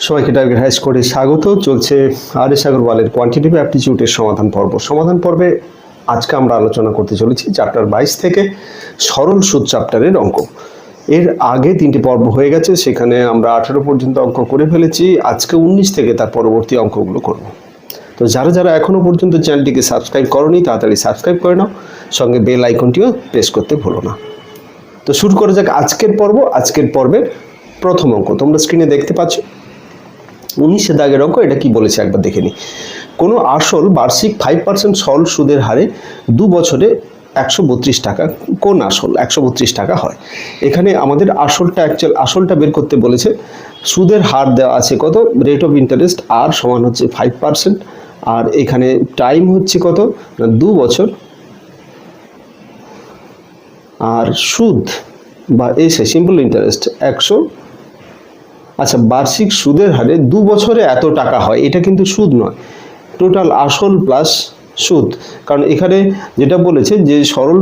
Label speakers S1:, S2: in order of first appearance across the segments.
S1: সবাইকে target high স্কোরে স্বাগত। চলছে আর.এস. আগরওয়ালের কোয়ান্টিটেটিভ অ্যাপটিটিউডের সমাধান পর্বে আজকে আমরা আলোচনা করতে চলেছি চ্যাপ্টার 22 থেকে সরল সুদ চ্যাপ্টারের অঙ্ক। এর আগে 3টি পর্ব হয়ে গেছে, সেখানে আমরা 18 পর্যন্ত অঙ্ক করে ফেলেছি। আজকে 19 থেকে তার পরবর্তী অঙ্কগুলো করব। তো যারা যারা এখনও পর্যন্ত চ্যানেলটিকে সাবস্ক্রাইব করোনি তাড়াতাড়ি সাবস্ক্রাইব করে নাও, সঙ্গে বেল আইকনটিও প্রেস করতে ভুলো না। তো শুরু করা যাক আজকের পর্ব। আজকের পর্বের প্রথম অঙ্ক তোমরা স্ক্রিনে দেখতে পাচ্ছ, 19 দাগের অঙ্ক। এটা কি বলেছে একবার দেখে নি। কোনো আসল বার্ষিক 5% সরল সুদের হারে 2 বছরে 132 টাকা, কোন আসল 132 টাকা হয়। এখানে আমাদের আসলটা বের করতে বলেছে। সুদের হার দেওয়া আছে কত, রেট অফ ইন্টারেস্ট আর সমান হচ্ছে 5%, আর এখানে টাইম হচ্ছে কত না 2 বছর, আর সুদ বা এসে সিম্পল ইন্টারেস্ট 100। আচ্ছা, বার্ষিক সুদের হারে 2 বছরে এত টাকা হয়, এটা কিন্তু সুদ নয়, টোটাল আসল প্লাস সুদ। কারণ এখানে যেটা বলেছে যে সরল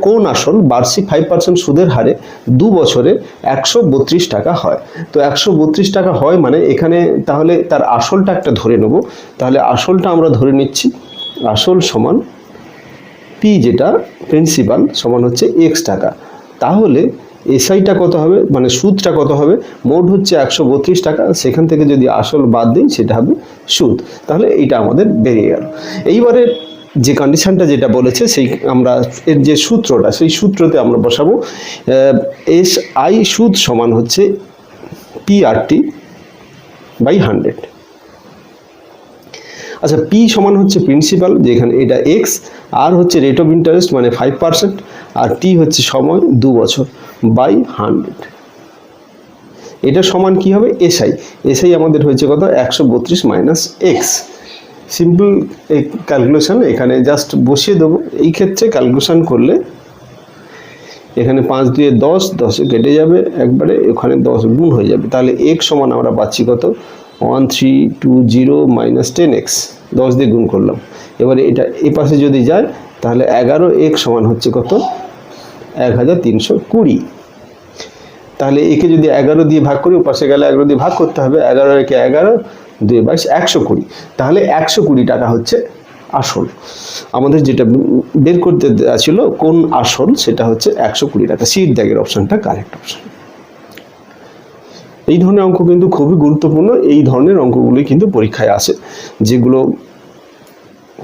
S1: কোন আসল বার্ষিক 5% সুদের হারে 2 বছরে 132 টাকা হয়। তো 132 টাকা হয় মানে এখানে তাহলে তার আসলটা একটা ধরে নেব। তাহলে আসলটা আমরা ধরে নিচ্ছি, আসল সমান পি, যেটা প্রিন্সিপাল সমান হচ্ছে এক্স টাকা। তাহলে এসআইটা কত হবে, মানে সুদটা কত হবে, মোট হচ্ছে 132 টাকা, সেখান থেকে যদি আসল বাদ দিই সেটা হবে সুদ। তাহলে এইটা আমাদের বেরিয়ে গেল। এইবারে যে কন্ডিশনটা যেটা বলেছে সেই আমরা এর যে সূত্রটা, সেই সূত্রতে আমরা বসাবো এস আই সুদ সমান হচ্ছে পিআরটি বাই 100। আচ্ছা, পি সমান হচ্ছে প্রিন্সিপাল, যেখানে এটা এক্স, আর হচ্ছে রেট অফ ইন্টারেস্ট মানে 5%, আর টি হচ্ছে সময় 2 বছর বাই 100। এটা সমান কি হবে, এসআই আমাদের হয়েছে কত, 132 মাইনাস এক্স। সিম্পল ক্যালকুলেশন এখানে জাস্ট বসিয়ে দেবো। এই ক্ষেত্রে ক্যালকুলেশন করলে এখানে 5 2 10, 10 কেটে যাবে একবারে, ওখানে 10 গুণ হয়ে যাবে। তাহলে এক্স সমান আমরা পাচ্ছি কত, 1320 মাইনাস 10x, 10 দিয়ে গুণ করলাম। এবারে এটা এ পাশে যদি যায় তাহলে 11x সমান হচ্ছে কত, 1320। তাহলে একে যদি 11 দিয়ে ভাগ করি, ও পাশে গেলে 11 দিয়ে ভাগ করতে হবে, 11 একে 11, 2 22, 120। তাহলে 120 টাকা হচ্ছে আসল। আমাদের যেটা বের করতে ছিল কোন আসল, সেটা হচ্ছে 120 টাকা। সির দাগের অপশনটা কারেক্ট অপশন। এই ধরনের অঙ্ক কিন্তু খুবই গুরুত্বপূর্ণ। এই ধরনের অঙ্কগুলি কিন্তু পরীক্ষায় আসে, যেগুলো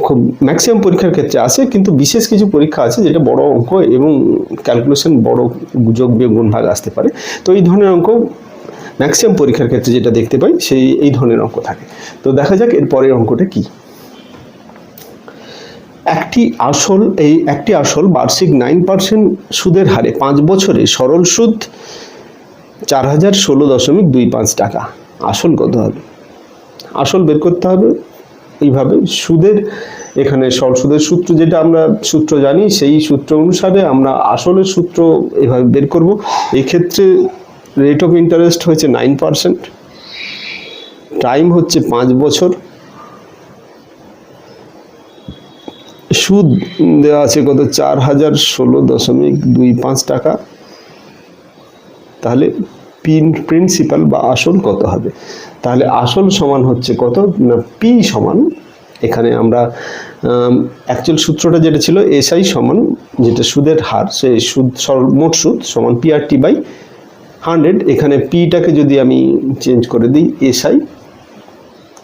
S1: খুব ম্যাক্সিমাম পরীক্ষার ক্ষেত্রে আসে, কিন্তু বিশেষ কিছু পরীক্ষা আছে যেটা বড় অঙ্ক এবং ক্যালকুলেশন বড়, যোগ বিয়োগ গুণ ভাগ আসতে পারে। তো এই ধরনের অঙ্ক ম্যাক্সিমাম পরীক্ষার ক্ষেত্রে যেটা দেখতে পাই এই ধরনের অঙ্ক থাকে। তো দেখা যাক এর পরের অঙ্কটা কি। একটি আসল বার্ষিক 9% সুদের হারে 5 বছরে সরল সুদ 4016.25 টাকা। আসল কত হবে, আসল বের করতে হবে এইভাবে। সুদের এখানে সরল সুদের সূত্র যেটা আমরা সূত্র জানি, সেই সূত্র অনুসারে আমরা আসলের সূত্র এভাবে বের করব। এই ক্ষেত্রে রেট অফ ইন্টারেস্ট হয়েছে 9%, টাইম হচ্ছে 5 বছর, সুদ দেওয়া আছে কত, 4016.25 টাকা। তাহলে প্রিন্সিপাল বা আসল কত হবে, তাহলে আসল সমান হচ্ছে কত না, পি সমান, এখানে আমরা অ্যাকচুয়াল সূত্রটা যেটা ছিল এসআই সমান, যেটা সুদের হার, সেই সুদ মোট সুদ সমান পিআরটি বাই 100। এখানে পিটাকে যদি আমি চেঞ্জ করে দিই এসআই,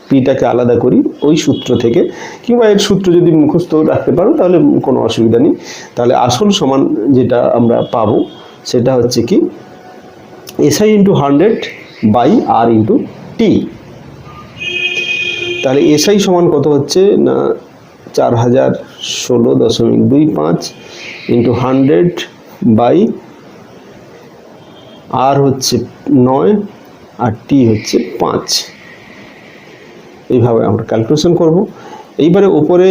S1: পিটাকে আলাদা করি ওই সূত্র থেকে, কিংবা এর সূত্র যদি মুখস্থ রাখতে পারো তাহলে কোনো অসুবিধা নেই। তাহলে আসল সমান যেটা আমরা পাবো সেটা হচ্ছে কি SI into 100 by R into T. তাহলে এসআই সমান কত হচ্ছে না 4016.25 ইন্টু 100 বাই আর হচ্ছে 9 আর টি হচ্ছে 5। এইভাবে আমরা ক্যালকুলেশন করব। এইবারে উপরে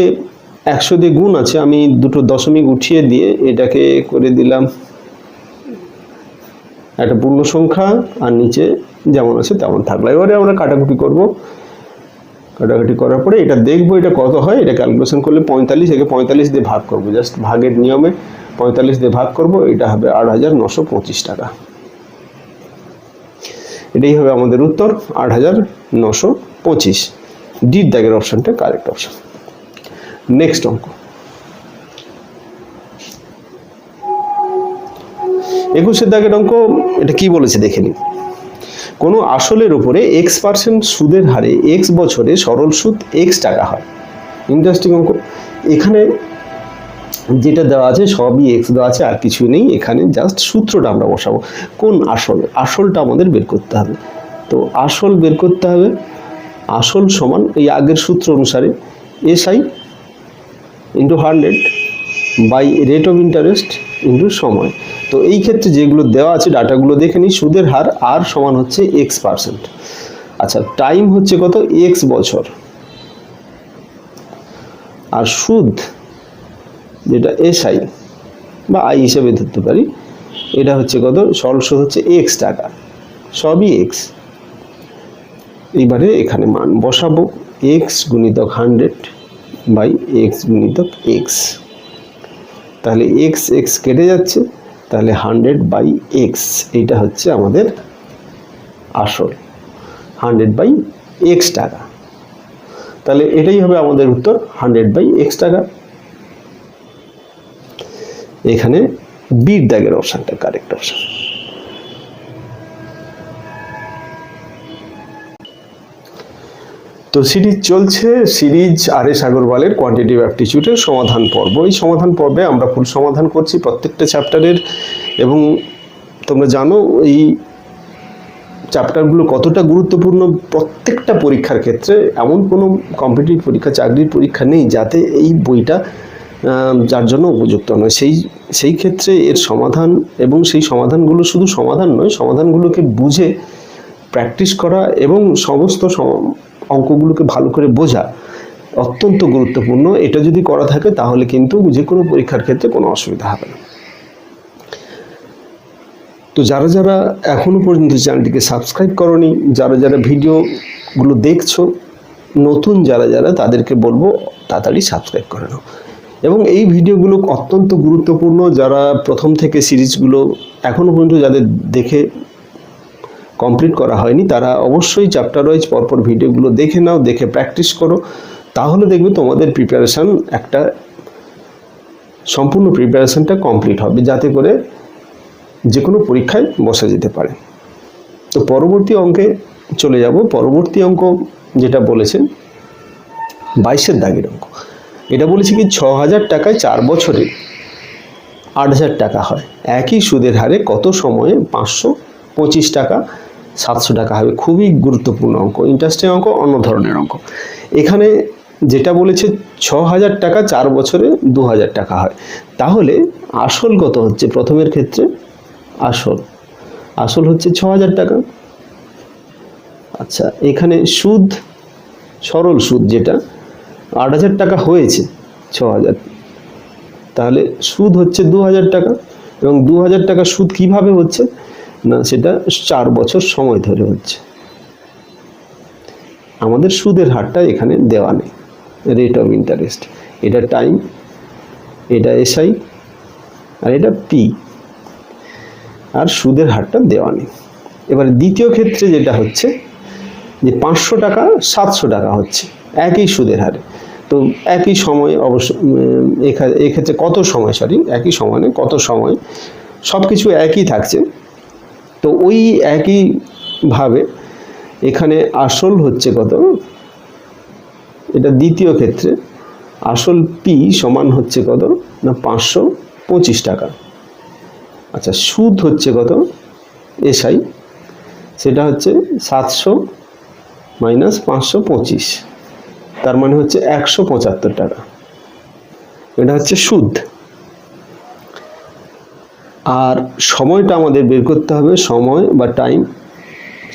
S1: 100 দিয়ে গুণ আছে, আমি দুটো দশমিক উঠিয়ে দিয়ে এটাকে করে দিলাম একটা পূর্ণ সংখ্যা, আর নিচে যেমন আছে তেমন থাকলো। এবারে আমরা কাটাকুটি করব। কাটাকাটি করার পরে এটা দেখবো এটা কত হয়। এটা ক্যালকুলেশন করলে 45, একে 45 দিয়ে ভাগ করব, জাস্ট ভাগের নিয়মে 45 দিয়ে ভাগ করব, এটা হবে 8925 টাকা। এটাই হবে আমাদের উত্তর 8,925। ডির দাগের অপশনটা কারেক্ট অপশন। নেক্সট অঙ্ক 21 দাগের অঙ্ক। এটা কি বলেছে দেখে নিন। কোনো আসলের উপরে x% সুদের হারে x বছরে সরল সুদ x টাকা হয়। ইন্টারেস্টিং অঙ্ক। এখানে যেটা দেওয়া আছে সবই x দেওয়া আছে, আর কিছু নেই। এখানে জাস্ট সূত্রটা আমরা বসাবো। কোন আসলটা আমাদের বের করতে হবে। তো আসল বের করতে হবে। আসল সমান এই আগের সূত্র অনুসারে SI into 100 by rate of interest into সময়। তো এই ক্ষেত্রে যেগুলো দেওয়া আছে ডাটাগুলো দেখে নিই। সুদের হার আর সমান হচ্ছে x%। আচ্ছা, টাইম হচ্ছে কত? x বছর। আর সুদ যেটা SI বা I হিসেবে ধরতে পারি, এটা হচ্ছে কত? সরল সুদ হচ্ছে x টাকা, সবই x। এবারে এখানে মান বসাবো, x গুণিতক 100 বাই x গুণিতক x। তাহলে x কেটে যাচ্ছে, তাহলে 100 বাই x, এইটা হচ্ছে আমাদের আসল 100 বাই x টাকা। তাহলে এটাই হবে আমাদের উত্তর 100 বাই x টাকা। এখানে বির দাগের অপশনটা কারেক্ট অপশন। তো সিরিজ চলছে, সিরিজ RS আগরওয়ালের কোয়ান্টিটেটিভ অ্যাপটিটিউডের সমাধান পর্ব। এই সমাধান পর্বে আমরা ফুল সমাধান করছি প্রত্যেকটা চ্যাপ্টারের, এবং তোমরা জানো এই চ্যাপ্টারগুলো কতটা গুরুত্বপূর্ণ। প্রত্যেকটা পরীক্ষার ক্ষেত্রে এমন কোনো কম্পিটিটিভ পরীক্ষা, চাকরির পরীক্ষা নেই যাতে এই বইটা যার জন্য উপযুক্ত নয়। সেই ক্ষেত্রে এর সমাধান, এবং সেই সমাধানগুলো শুধু সমাধান নয়, সমাধানগুলোকে বুঝে প্র্যাকটিস করা এবং সমস্ত অঙ্কগুলোকে ভালো করে বোঝা অত্যন্ত গুরুত্বপূর্ণ। এটা যদি করা থাকে তাহলে কিন্তু যে কোনো পরীক্ষার ক্ষেত্রে কোনো অসুবিধা হবে না। তো যারা যারা এখনো পর্যন্ত চ্যানেলটিকে সাবস্ক্রাইব করনি, যারা যারা ভিডিওগুলো দেখছো, নতুন যারা তাদেরকে বলবো তাড়াতাড়ি সাবস্ক্রাইব করে নাও। এবং এই ভিডিওগুলো অত্যন্ত গুরুত্বপূর্ণ। যারা প্রথম থেকে সিরিজগুলো এখনো পর্যন্ত যাদের দেখে কমপ্লিট করা হয়নি, তারা অবশ্যই চ্যাপ্টার ওয়াইজ পরপর ভিডিওগুলো দেখে নাও, দেখে প্র্যাকটিস করো। তাহলে দেখবে তোমাদের প্রিপারেশান একটা সম্পূর্ণ প্রিপারেশানটা কমপ্লিট হবে, যাতে করে যে কোনো পরীক্ষায় বসা যেতে পারে। তো পরবর্তী অঙ্কে চলে যাব। পরবর্তী অঙ্ক যেটা বলেছেন 22 দাগের অঙ্ক। এটা বলেছে কি 6,000 টাকায় 4 বছরে 8,000 টাকা হয়। একই সুদের হারে কত সময়ে 525 টাকা 700 টাকা হবে। খুবই গুরুত্বপূর্ণ অঙ্ক, ইন্টারেস্টিং অঙ্ক, অন্য ধরনের অঙ্ক। এখানে যেটা বলেছে 6,000 টাকা 4 বছরে 2,000 টাকা হয়। তাহলে আসল কত হচ্ছে? প্রথমের ক্ষেত্রে আসল হচ্ছে 6,000 টাকা। আচ্ছা, এখানে সুদ, সরল সুদ যেটা 8,000 টাকা হয়েছে 6,000, তাহলে সুদ হচ্ছে 2,000 টাকা। এবং 2,000 টাকা সুদ কিভাবে হচ্ছে না, সেটা 4 বছর সময় ধরে হচ্ছে। আমাদের সুদের হারটা এখানে দেওয়া নেই, রেট অফ ইন্টারেস্ট। এটা টাইম, এটা SI, আর এটা P, আর সুদের হারটা দেওয়া নেই। এবার দ্বিতীয় ক্ষেত্রে যেটা হচ্ছে যে 500 টাকা 700 টাকা হচ্ছে একই সুদের হারে। তো একই সময় অবশ্য এক্ষেত্রে কত সময়, একই সময় নয়, কত সময়, সব কিছু একই থাকছে। তো ওই একইভাবে এখানে আসল হচ্ছে কত, এটা দ্বিতীয় ক্ষেত্রে আসল P সমান হচ্ছে কত না 525 টাকা। আচ্ছা, সুদ হচ্ছে কত SI, সেটা হচ্ছে 700 মাইনাস 525, তার মানে হচ্ছে 175 টাকা। এটা হচ্ছে সুদ। আর সময়টা আমাদের বের করতে হবে, সময় বা টাইম,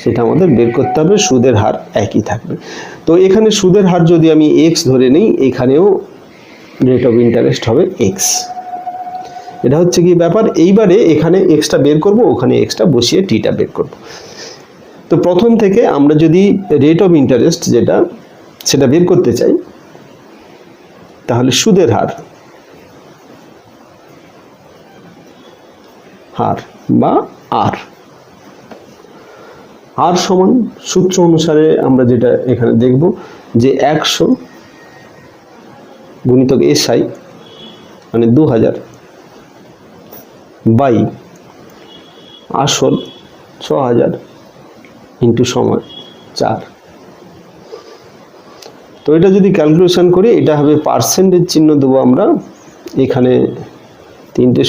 S1: সেটা আমাদের বের করতে হবে। সুদের হার একই থাকবে। তো এখানে সুদের হার যদি আমি x ধরে নিই, এখানেও রেট অফ ইন্টারেস্ট হবে x। এটা হচ্ছে কি ব্যাপার। এইবারে এখানে এক্সটা বের করব, ওখানে এক্সটা বসিয়ে টিটা বের করব। তো প্রথম থেকে আমরা যদি রেট অফ ইন্টারেস্ট যেটা, সেটা বের করতে চাই, তাহলে সুদের হার বা আর, আর সমান সূত্র অনুসারে আমরা যেটা এখানে দেখব যে 100 গুণিতক SI মানে 2000 বাই আসল 6000 ইন্টু সময় 4। তো এটা যদি ক্যালকুলেশন করি এটা হবে পার্সেন্টেজ চিহ্ন দেবো আমরা, এখানে 3টে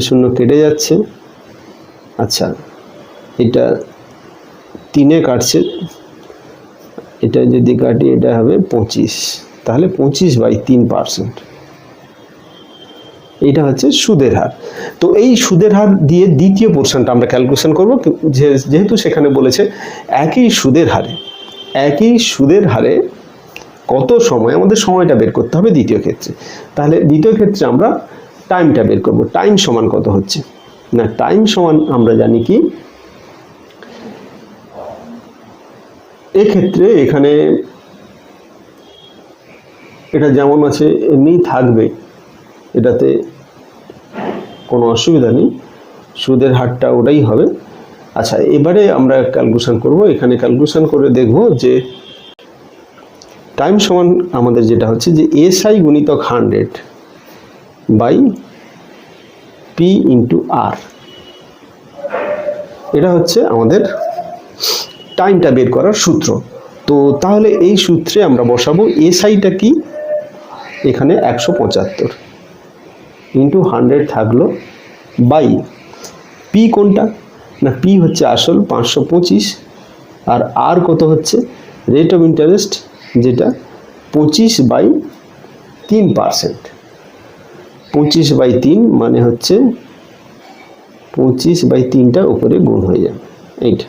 S1: শূন্য কেটে যাচ্ছে। আচ্ছা, এটা 3-এ কাটছে, এটা যদি কাটি এটা হবে 25, তাহলে 25/3%। এইটা হচ্ছে সুদের হার। তো এই সুদের হার দিয়ে দ্বিতীয় পোর্শনটা আমরা ক্যালকুলেশন করব, যেহেতু সেখানে বলেছে একই সুদের হারে কত সময়, আমাদের সময়টা বের করতে হবে দ্বিতীয় ক্ষেত্রে। তাহলে দ্বিতীয় ক্ষেত্রে আমরা টাইমটা বের করব। টাইম সমান কত হচ্ছে না, টাইম সমান আমরা জানি কি, এক্ষেত্রে এখানে এটা যেমন আছে এমনি থাকবে, এটাতে কোনো অসুবিধা নেই, সুদের হারটা ওটাই হবে। আচ্ছা, এবারে আমরা ক্যালকুলেশন করব। এখানে ক্যালকুলেশন করে দেখব যে টাইম সমান আমাদের যেটা হচ্ছে যে SI গুণিতক 100 বাই P ইন্টু R, এটা হচ্ছে আমাদের টাইমটা বের করার সূত্র। তো তাহলে এই সূত্রে আমরা বসাবো SIটা কি, এখানে 175 ইন্টু 100 থাকলো বাই P কোনটা না, P হচ্ছে আসল 525, আর R কত হচ্ছে রেট অফ ইন্টারেস্ট, যেটা 25/3%। 25/3 মানে হচ্ছে 25/3টা উপরে গুণ হয়ে যাবে এইটা।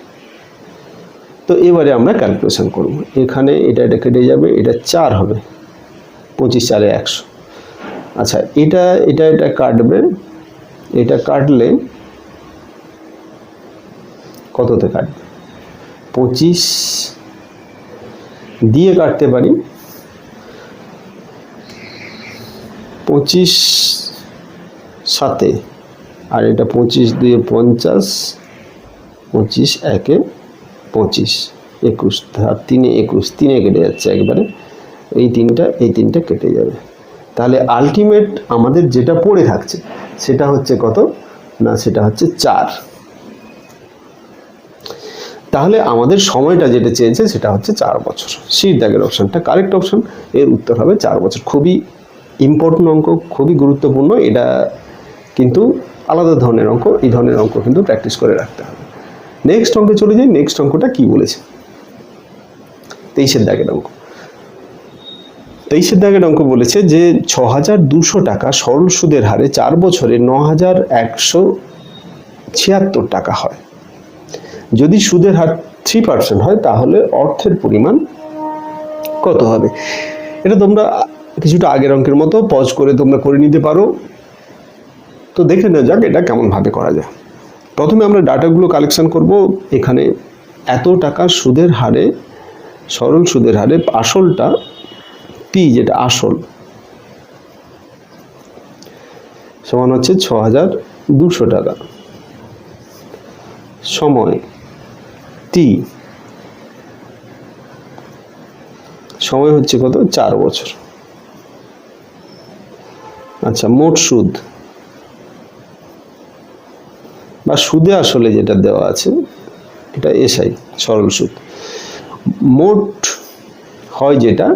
S1: তো এবারে আমরা ক্যালকুলেশন করব। এখানে এটা কেটে যাবে, এটা 4 হবে, 25 4 100। আচ্ছা, এটা কাটবে, এটা কাটলে কততে কাটবে, 25 দিয়ে কাটতে পারি, 25 7, আর এটা 25 2 50, 25 1 25, 21, 3 21, 3 কেটে যাচ্ছে একবারে, এই তিনটা কেটে যাবে। তাহলে আলটিমেট আমাদের যেটা পড়ে থাকছে সেটা হচ্ছে কত না, সেটা হচ্ছে 4। তাহলে আমাদের সময়টা যেটা চেয়েছে সেটা হচ্ছে 4 বছর। শীত দাগের অপশনটা কারেক্ট অপশন, এর উত্তর হবে 4 বছর। খুবই ইম্পর্টেন্ট অঙ্ক, খুবই গুরুত্বপূর্ণ, এটা কিন্তু আলাদা ধরনের অঙ্ক, এই ধরনের অঙ্ক কিন্তু প্র্যাকটিস করে রাখতে হবে। নেক্সট অঙ্কে চলে যাই। নেক্সট অঙ্কটা কি বলেছে, 23-এর দাগের অঙ্ক। 23-এর দাগের অঙ্ক বলেছে যে 6200 টাকা সরল সুদের হারে 4 বছরে 9176 টাকা হয়। যদি সুদের হার 3% হয় তাহলে অর্থের পরিমাণ কত হবে। এটা তোমরা কিছুটা আগের অঙ্কের মতো পজ করে তোমরা করে নিতে পারো। তো দেখে নেওয়া যাক এটা কেমন ভাবে করা যায়। প্রথমে আমরা ডাটাগুলো কালেকশন করব। এখানে এত টাকা সুদের হারে, সরল সুদের হারে আসলটা P, যেটা আসল, সমান হচ্ছে 6200 টাকা, সময় T, সময় হচ্ছে কত 4 বছর। আচ্ছা, মোট সুদ বা সুদে আসলে যেটা দেওয়া আছে এটা SI সরল সুদ, মোট হয় যেটা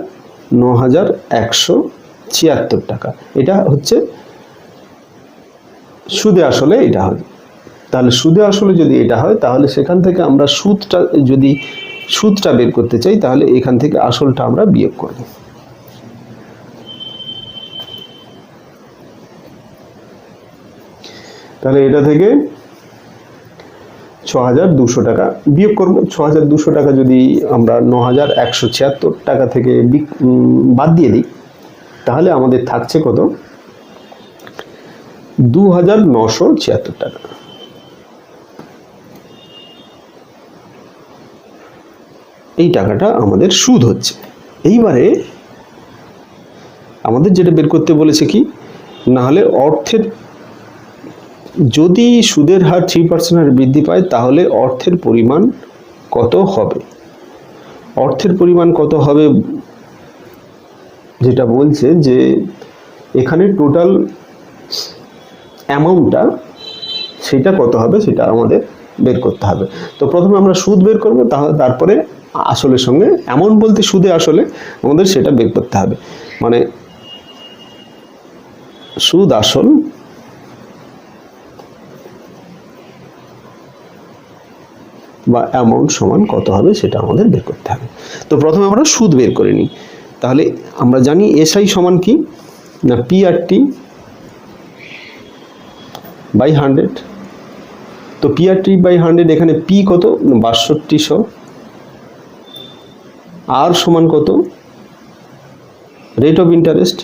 S1: 9176 টাকা। এটা হচ্ছে সুদে আসলে এটা হয়। তাহলে সুদে আসলে যদি এটা হয় তাহলে সেখান থেকে আমরা সুদটা বের করতে চাই, তাহলে এখান থেকে আসলটা আমরা বিয়োগ করব। তাহলে এটা থেকে 6200 টাকা বিয়োগ করব। 6200 টাকা যদি আমরা 9176 টাকা থেকে বাদ দিয়ে দিই তাহলে আমাদের থাকছে কত, 2976 টাকা। এই টাকাটা আমাদের সুদ হচ্ছে। এইবারে আমাদের যেটা বের করতে বলেছে কি না, হলে অর্থের, যদি সুদের হার 3% হারে বৃদ্ধি পায় তাহলে অর্থের পরিমাণ কত হবে, অর্থের পরিমাণ কত হবে যেটা বলছে যে এখানে টোটাল অ্যামাউন্টটা সেটা কত হবে সেটা আমাদের বের করতে হবে। তো প্রথমে আমরা সুদ বের করব, তারপরে আসলের সঙ্গে, অ্যামাউন্ট বলতে সুদে আসলে আমাদের সেটা বের করতে হবে। মানে সুদ আসল বা অ্যামাউন্ট সমান কত হবে সেটা আমাদের বের করতে হবে। তো প্রথমে আমরা সুদ বের করে নিই। তাহলে আমরা জানি এসআই সমান কি না পিআরটি বাই 100। তো পিআরটি বাই 100 এখানে পি কত 6200, আর সমান কত রেট অফ ইন্টারেস্ট।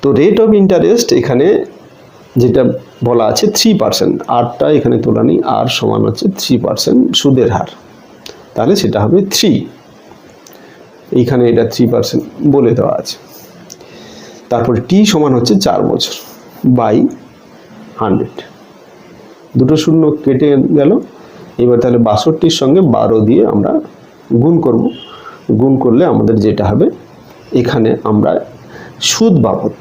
S1: তো রেট অফ ইন্টারেস্ট এখানে যেটা বলা আছে 3%, আরটা এখানে তোলা নেই, আর সমান হচ্ছে 3% সুদের হার, তাহলে সেটা হবে 3, এইখানে এটা 3% বলে দেওয়া আছে। তারপরে টি সমান হচ্ছে 4 বছর বাই 100, দুটো শূন্য কেটে গেল। এবার তাহলে 62 সঙ্গে 12 দিয়ে আমরা গুণ করব, গুণ করলে আমাদের যেটা হবে এখানে আমরা সুদ বাবদ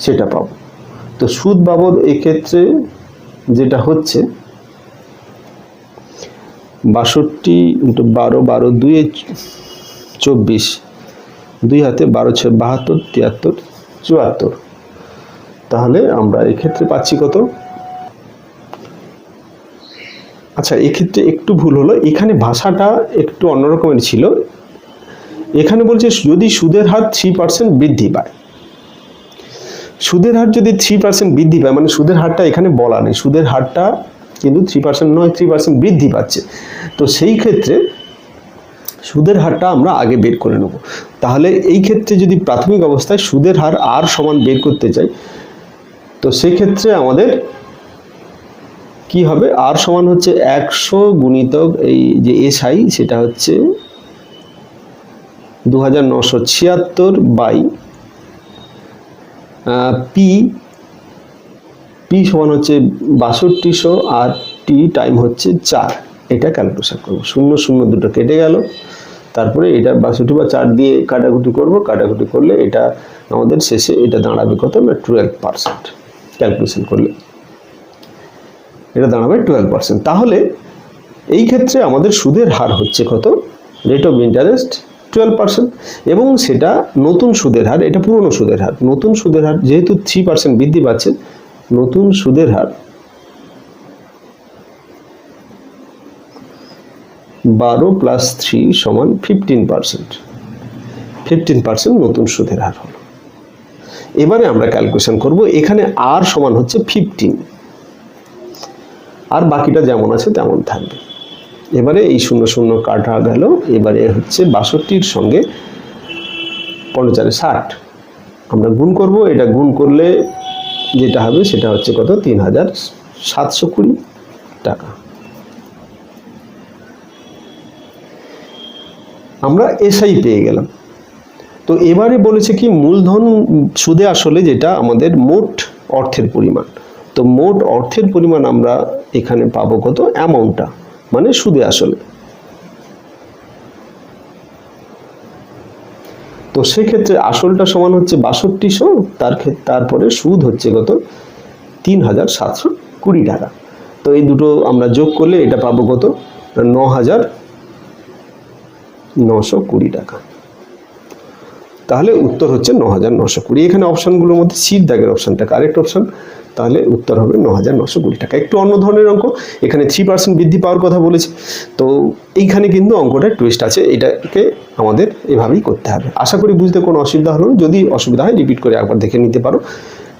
S1: সেটা পাবো। তো সুদ বাবদ এক্ষেত্রে যেটা হচ্ছে 62 × 12, 12 2 24, 2 হাতে 12 6 72, 73 74। তাহলে আমরা এক্ষেত্রে পাচ্ছি কত, আচ্ছা এক্ষেত্রে একটু ভুল হলো, এখানে ভাষাটা একটু অন্যরকমের ছিল। এখানে বলছে যদি সুদের হার 3% বৃদ্ধি পায়, সুদের হার যদি 3% বৃদ্ধি পায়, মানে সুদের হারটা এখানে বলা নেই, সুদের হারটা কিন্তু 3% নয় 3% বৃদ্ধি পাচ্ছে। তো সেই ক্ষেত্রে সুদের হারটা আমরা আগে বের করে নেব। তাহলে এই ক্ষেত্রে যদি প্রাথমিক অবস্থায় সুদের হার আর সমান বের করতে চাই, তো সেই ক্ষেত্রে আমাদের কি হবে, আর সমান হচ্ছে 100 গুণিতক এই যে এসআই সেটা হচ্ছে 2976 বাই পি, পি সমান হচ্ছে 6200 আর টি টাইম হচ্ছে 4। এটা ক্যালকুলেশন করবো, 0 0 দুটো কেটে গেল, তারপরে এটা 62 বা 4 দিয়ে কাটাকুটি করব, কাটাকুটি করলে এটা আমাদের শেষে এটা দাঁড়াবে কত না 12%, ক্যালকুলেশন করলে এটা দাঁড়াবে 12%। তাহলে এই ক্ষেত্রে আমাদের সুদের হার হচ্ছে কত, রেট অফ ইন্টারেস্ট 12%, এবং সেটা নতুন সুদের হার, এটা পুরনো সুদের হার। নতুন সুদের হার যেহেতু 3% বৃদ্ধি পাচ্ছে, নতুন সুদের হার 12 + 3 সমান 15%, 15% নতুন সুদের হার হলো। এবারে আমরা ক্যালকুলেশন করব, এখানে আর সমান হচ্ছে 15, আর বাকিটা যেমন আছে তেমন থাকবে। এবারে এই 0 0 কাটা গেল, এবারে হচ্ছে 62 সঙ্গে 55 60 আমরা গুণ করব, এটা গুণ করলে যেটা হবে সেটা হচ্ছে কত 3720 টাকা। আমরা এসআই পেয়ে গেলাম। তো এবারে বলেছে কি মূলধন সুদে আসলে যেটা আমাদের মোট অর্থের পরিমাণ। তো মোট অর্থের পরিমাণ আমরা এখানে পাবো কত, অ্যামাউন্টটা মানে সুদে আসলে। তো সেক্ষেত্রে আসলটা সমান হচ্ছে 6200, তারপরে সুদ হচ্ছে কত 3720 টাকা। তো এই দুটো আমরা যোগ করলে এটা পাবো কত 9920 টাকা। তাহলে উত্তর হচ্ছে 9920। এখানে অপশনগুলোর মধ্যে সিট দাগের অপশনটা কারেক্ট অপশন, তাহলে উত্তর হবে 9920 টাকা। একটু অন্য ধরনের অঙ্ক, এখানে 3% বৃদ্ধি পাওয়ার কথা বলেছে। তো এইখানে কিন্তু অঙ্কটা টুইস্ট আছে, এটাকে আমাদের এভাবেই করতে হবে। আশা করি বুঝতে কোনো অসুবিধা হলো না, যদি অসুবিধা হয় রিপিট করে একবার দেখে নিতে পারো,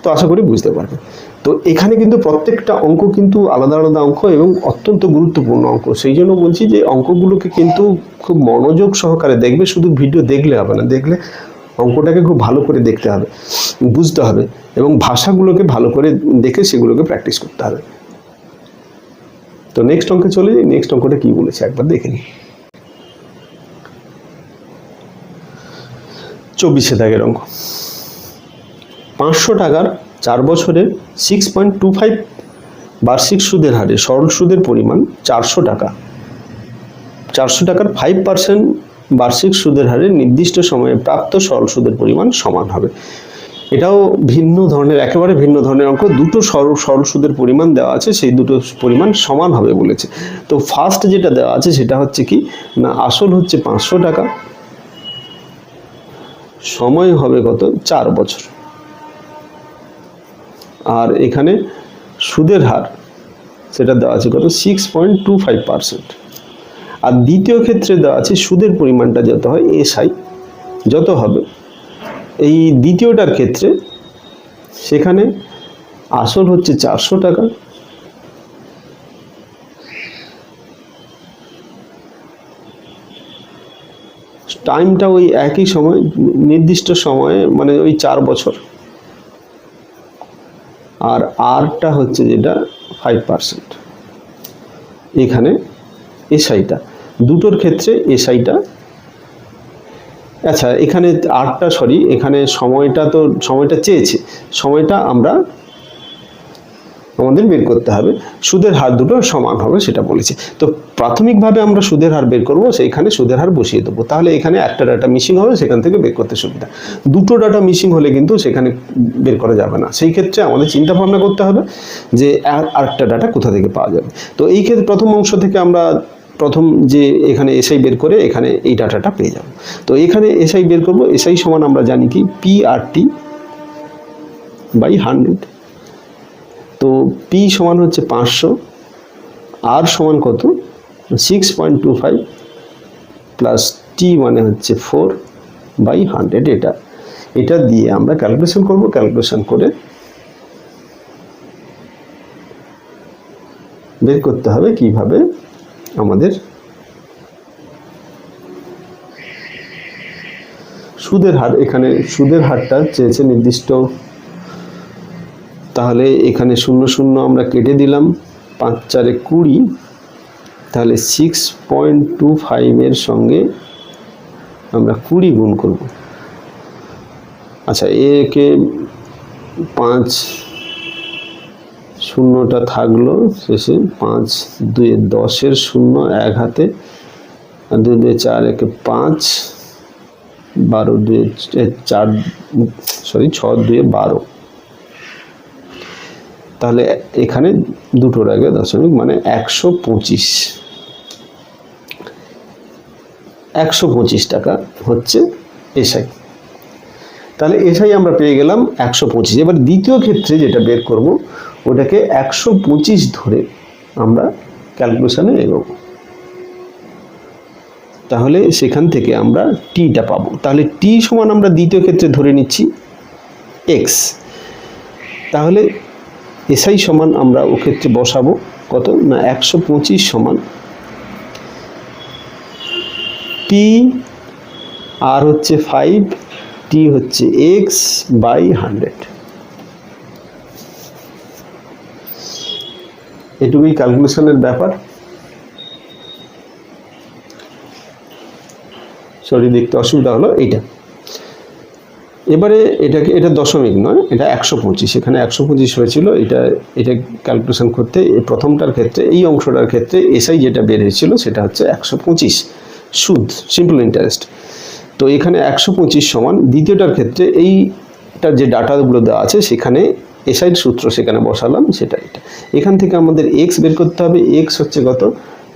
S1: তো আশা করি বুঝতে পারবে। তো এখানে কিন্তু প্রত্যেকটা অঙ্ক কিন্তু আলাদা আলাদা অঙ্ক এবং অত্যন্ত গুরুত্বপূর্ণ অঙ্ক, সেই জন্য বলছি যে অঙ্কগুলোকে কিন্তু খুব মনোযোগ সহকারে দেখবে। শুধু ভিডিও দেখলে হবে না, দেখলে অঙ্কটাকে খুব ভালো করে দেখতে হবে, বুঝতে হবে, এবং ভাষাগুলোকে ভালো করে দেখে সেগুলোকে প্র্যাকটিস করতে হবে। তো নেক্সট অঙ্কে চলে যাই। নেক্সট অঙ্কটা কি বলেছে একবার দেখে নিই। 24 দাগের অঙ্ক। 500 টাকার 4 বছরের 6.25 বার্ষিক সুদের হারে সরল সুদের পরিমাণ 400 টাকা 400 টাকার 5% বার্ষিক সুদের হারে নির্দিষ্ট সময়ে প্রাপ্ত সরল সুদের পরিমাণ সমান হবে। এটাও ভিন্ন ধরনের, একেবারে ভিন্ন ধরনের অঙ্ক। দুটো সরল সুদের পরিমাণ দেওয়া আছে, সেই দুটো পরিমাণ সমান হবে বলেছে। তো ফার্স্ট যেটা দেওয়া আছে সেটা হচ্ছে কি না, আসল হচ্ছে 500 টাকা, সময় হবে কত 4 বছর, আর এখানে সুদের হার সেটা দেওয়া আছে কত 6.25%। আর দ্বিতীয় ক্ষেত্রে দেওয়া আছে সুদের পরিমাণটা যত হয় এসআই যত হবে। এই দ্বিতীয়টার ক্ষেত্রে সেখানে আসল হচ্ছে 400 টাকা, টাইমটা ওই একই সময়, নির্দিষ্ট সময়ে, মানে ওই 4 বছর, আর আরটা হচ্ছে যেটা 5%। এখানে এসআইটা দুটোর ক্ষেত্রে এসআইটা, আচ্ছা এখানে আরটা সরি, এখানে সময়টা চেয়েছে, সময়টা আমাদের বের করতে হবে, সুদের হার দুটো সমান হবে সেটা বলেছে। তো প্রাথমিকভাবে আমরা সুদের হার বের করব, সেইখানে সুদের হার বসিয়ে দেবো, তাহলে এখানে একটা ডাটা মিসিং হবে, সেখান থেকে বের করতে সুবিধা। দুটো ডাটা মিসিং হলে কিন্তু সেখানে বের করা যাবে না, সেই ক্ষেত্রে আমাদের চিন্তা ভাবনা করতে হবে যে আরেকটা ডাটা কোথা থেকে পাওয়া যাবে। তো এই ক্ষেত্রে প্রথম অংশ থেকে আমরা প্রথম যে এখানে এসআই বের করে এখানে এই ডাটাটা পেয়ে যাব। তো এখানে এসআই বের করব, এসআই সমান আমরা জানি কি PRT বাই 100। তো পি সমান হচ্ছে 500, আর সমান কত 6.25 প্লাস টি মানে হচ্ছে 4/100। এটা দিয়ে আমরা ক্যালকুলেশন করব, ক্যালকুলেশন করে বের করতে হবে কিভাবে আমাদের সুদের হার। এখানে সুদের হারটা চেয়েছে নির্দিষ্ট, তাহলে এখানে 0 0 আমরা কেটে দিলাম, 5 4 20, তাহলে 6.25 এর সঙ্গে আমরা 20 গুণ করব। আচ্ছা একে 5 শূন্যটা থাকলো শেষে, 5 2 10 এর 0 এক হাতে, আর 2 2 4 1 5, 12 2 4 সরি 6 2 12। তাহলে এখানে দুটোর আগে দশমিক, মানে 125 টাকা হচ্ছে এসআই। তাহলে এসআই আমরা পেয়ে গেলাম 125। এবার দ্বিতীয় ক্ষেত্রে যেটা বের করব ওটাকে 125 ধরে আমরা ক্যালকুলেশনে এগোবো, তাহলে সেখান থেকে আমরা টিটা পাবো। তাহলে টি সমান আমরা দ্বিতীয় ক্ষেত্রে ধরে নিচ্ছি এক্স, তাহলে এসআই সমান আমরা ও ক্ষেত্রে বসাবো কত না 125 সমান টি, আর হচ্ছে 5, টি হচ্ছে এক্স বাই 100। এটুকুই ক্যালকুলেশনের ব্যাপার। সরি দেখতে অসুবিধা হলো এইটা। এবারে এটা দশমিক নয়, এটা 125, এখানে 125 হয়েছিল। এটা ক্যালকুলেশন করতে প্রথমটার ক্ষেত্রে, এই অংশটার ক্ষেত্রে এসআই যেটা বের হয়েছিল সেটা হচ্ছে 125 সুদ, সিম্পল ইন্টারেস্ট। তো এখানে 125 সমান দ্বিতীয়টার ক্ষেত্রে এইটার যে ডাটাগুলো দেওয়া আছে সেখানে এসআইয়ের সূত্র সেখানে বসালাম, সেটা এটা। এখান থেকে আমাদের এক্স বের করতে হবে। এক্স হচ্ছে কত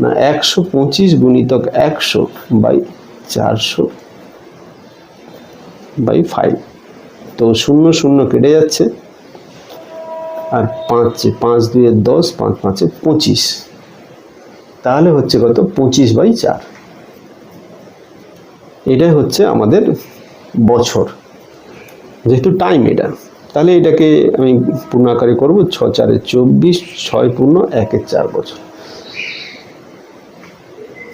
S1: না 125 গুণিতক 100/400/5। তো 0 0 কেটে যাচ্ছে, আর 5 2 10, 5 5 25, তাহলে হচ্ছে কত 25/4। এটাই হচ্ছে আমাদের বছর, যেহেতু টাইম এটা। তাহলে এটাকে আমি পূর্ণ আকারে করবো, 6 4 24, 6 পূর্ণ 1 4 বছর।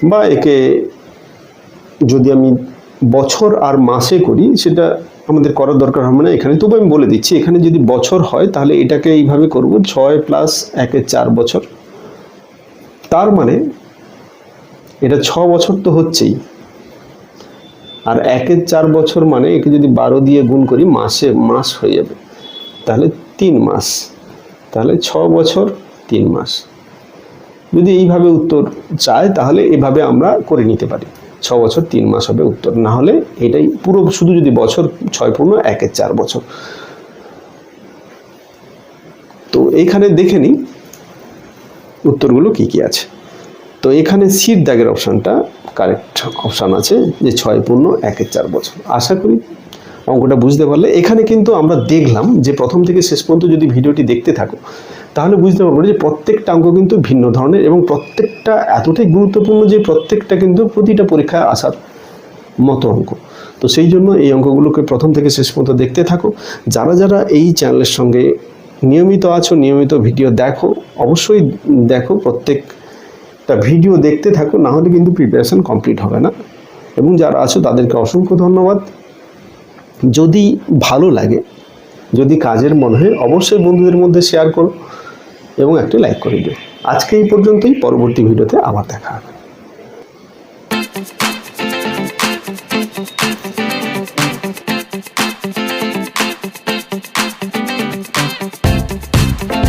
S1: বা একে যদি আমি বছর আর মাসে করি সেটা আমাদের করার দরকার হবে না এখানে, তবু আমি বলে দিচ্ছি। এখানে যদি বছর হয় তাহলে এটাকে এইভাবে করব, 6 প্লাস 1 4 বছর। তার মানে এটা 6 বছর তো হচ্ছেই, আর 1 4 বছর মানে একে যদি 12 দিয়ে গুণ করি মাস হয়ে যাবে, তাহলে 3 মাস। তাহলে 6 বছর 3 মাস। যদি এইভাবে উত্তর চায় তাহলে এভাবে আমরা করে নিতে পারি, 6 বছর 3 মাস হবে উত্তর, না হলে এটাই পুরো শুধু যদি বছর 6 পূর্ণ 1-এর 4 বছর। তো এইখানে দেখে নিই উত্তরগুলো কি কি আছে। তো এখানে সির দাগের অপশানটা কারেক্ট অপশান আছে, যে 6 পূর্ণ 1-এর 4 বছর। আশা করি অঙ্কটা বুঝতে পারলে। এখানে কিন্তু আমরা দেখলাম যে প্রথম থেকে শেষ পর্যন্ত যদি ভিডিওটি দেখতে থাকো তাহলে বুঝতে পারবো যে প্রত্যেকটা অঙ্ক কিন্তু ভিন্ন ধরনের এবং প্রত্যেকটা এতটাই গুরুত্বপূর্ণ যে প্রত্যেকটা কিন্তু প্রতিটা পরীক্ষায় আসার মতো অঙ্ক। তো সেই জন্য এই অঙ্কগুলোকে প্রথম থেকে শেষ পর্যন্ত দেখতে থাকো। যারা যারা এই চ্যানেলের সঙ্গে নিয়মিত আছো, নিয়মিত ভিডিও দেখো, অবশ্যই দেখো, প্রত্যেকটা ভিডিও দেখতে থাকো, না হলে কিন্তু প্রিপারেশন কমপ্লিট হবে না। এবং যারা আছো তাদেরকে অসংখ্য ধন্যবাদ। যদি ভালো লাগে, যদি কাজের মনে হয়, অবশ্যই বন্ধুদের মধ্যে শেয়ার করো এবং একটা লাইক করে দিও। আজকে এই পর্যন্তই, পরবর্তী ভিডিওতে আবার দেখা হবে।